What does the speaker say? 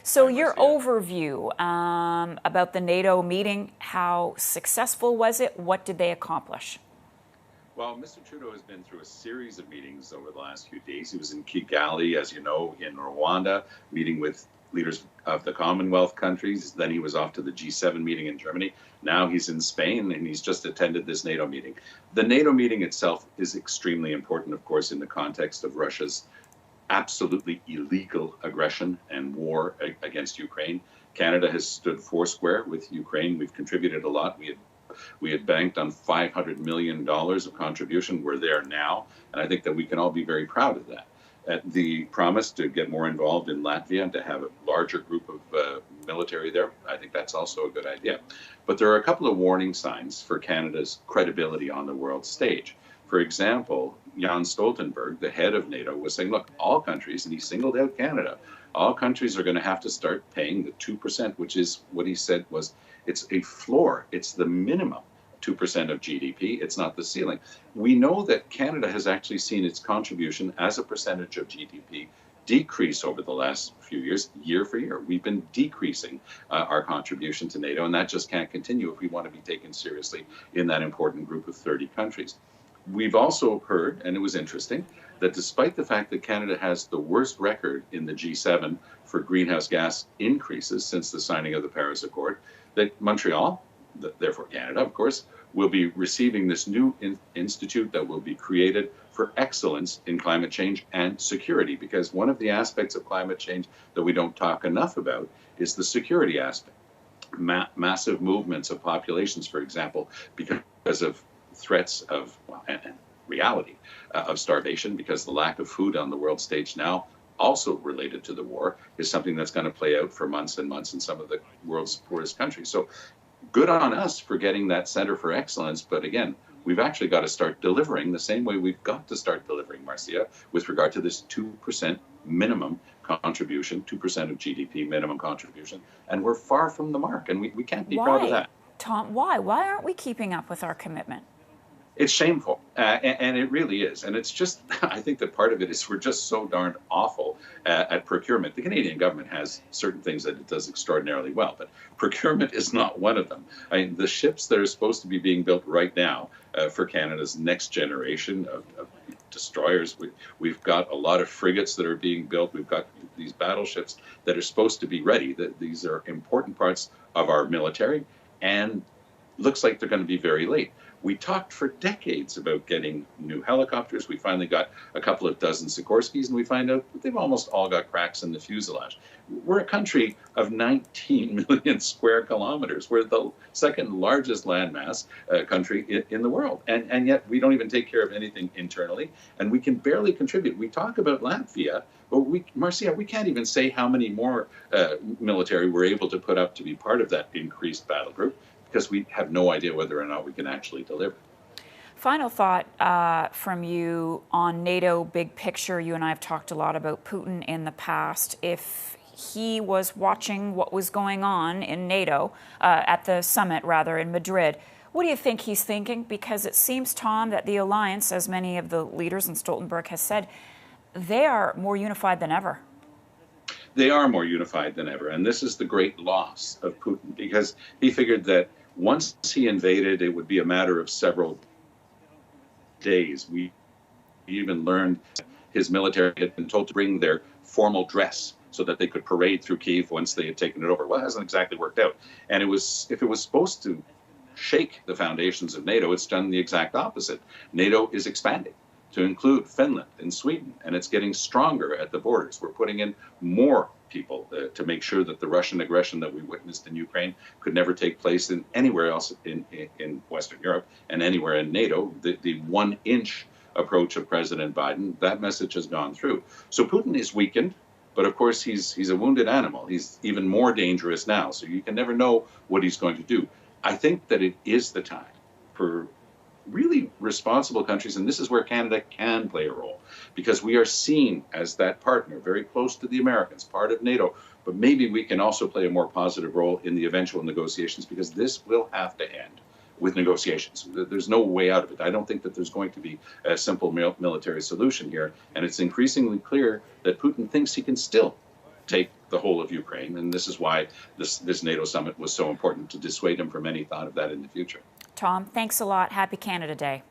So, Hi, your Marcia. overview about the NATO meeting, how successful was it? What did they accomplish? Well, Mr. Trudeau has been through a series of meetings over the last few days. He was in Kigali, as you know, in Rwanda, meeting with leaders of the Commonwealth countries. Then he was off to the G7 meeting in Germany. Now he's in Spain and he's just attended this NATO meeting. The NATO meeting itself is extremely important, of course, in the context of Russia's absolutely illegal aggression and war against Ukraine. Canada has stood foursquare with Ukraine. We've contributed a lot. We had banked on $500 million of contribution. We're there now. And I think that we can all be very proud of that. The promise to get more involved in Latvia and to have a larger group of military there, I think that's also a good idea. But there are a couple of warning signs for Canada's credibility on the world stage. For example, Jan Stoltenberg, the head of NATO, was saying, look, all countries, and he singled out Canada, all countries are going to have to start paying the 2%, which is what he said was it's a floor. It's the minimum 2% of GDP. It's not the ceiling. We know that Canada has actually seen its contribution as a percentage of GDP decrease over the last few years, year for year. We've been decreasing our contribution to NATO, and that just can't continue if we want to be taken seriously in that important group of 30 countries. We've also heard, and it was interesting, that despite the fact that Canada has the worst record in the G7 for greenhouse gas increases since the signing of the Paris Accord, that Montreal, therefore Canada, of course, will be receiving this new institute that will be created for excellence in climate change and security. Because one of the aspects of climate change that we don't talk enough about is the security aspect. Massive movements of populations, for example, because of threats of and reality of starvation, because the lack of food on the world stage now, also related to the war, is something that's going to play out for months and months in some of the world's poorest countries. So good on us for getting that Center for Excellence. But again, we've actually got to start delivering the same way we've got to start delivering, Marcia, with regard to this 2% minimum contribution, 2% of GDP minimum contribution. And we're far from the mark, and we can't be proud of Why, that. Tom? Why? Why aren't we keeping up with our commitment? It's shameful, and it really is. And it's just, I think that part of it is we're just so darned awful at procurement. The Canadian government has certain things that it does extraordinarily well, but procurement is not one of them. I mean, the ships that are supposed to be being built right now for Canada's next generation of destroyers, we've got a lot of frigates that are being built. We've got these battleships that are supposed to be ready. These are important parts of our military, and looks like they're going to be very late. We talked for decades about getting new helicopters. We finally got a couple of dozen Sikorskys, and we find out that they've almost all got cracks in the fuselage. We're a country of 19 million square kilometers. We're the second largest landmass country in the world. And yet we don't even take care of anything internally, and we can barely contribute. We talk about Latvia, but Marcia, we can't even say how many more military we're able to put up to be part of that increased battle group, because we have no idea whether or not we can actually deliver. Final thought from you on NATO big picture. You and I have talked a lot about Putin in the past. If he was watching what was going on in NATO, at the summit rather, in Madrid, what do you think he's thinking? Because it seems, Tom, that the alliance, as many of the leaders and Stoltenberg has said, they are more unified than ever. They are more unified than ever. And this is the great loss of Putin, because he figured that once he invaded, it would be a matter of several days. We even learned his military had been told to bring their formal dress so that they could parade through Kyiv once they had taken it over. Well, it hasn't exactly worked out. And if it was supposed to shake the foundations of NATO, it's done the exact opposite. NATO is expanding to include Finland and Sweden, and it's getting stronger at the borders. We're putting in more people to make sure that the Russian aggression that we witnessed in Ukraine could never take place in anywhere else in Western Europe and anywhere in NATO. The 1-inch approach of President Biden, that message has gone through. So Putin is weakened, but of course he's a wounded animal. He's even more dangerous now, so you can never know what he's going to do. I think that it is the time for really responsible countries, and this is where Canada can play a role, because we are seen as that partner, very close to the Americans, part of NATO, but maybe we can also play a more positive role in the eventual negotiations, because this will have to end with negotiations. There's no way out of it. I don't think that there's going to be a simple military solution here, and it's increasingly clear that Putin thinks he can still take the whole of Ukraine. And this is why this NATO summit was so important, to dissuade him from any thought of that in the future. Tom, thanks a lot. Happy Canada Day.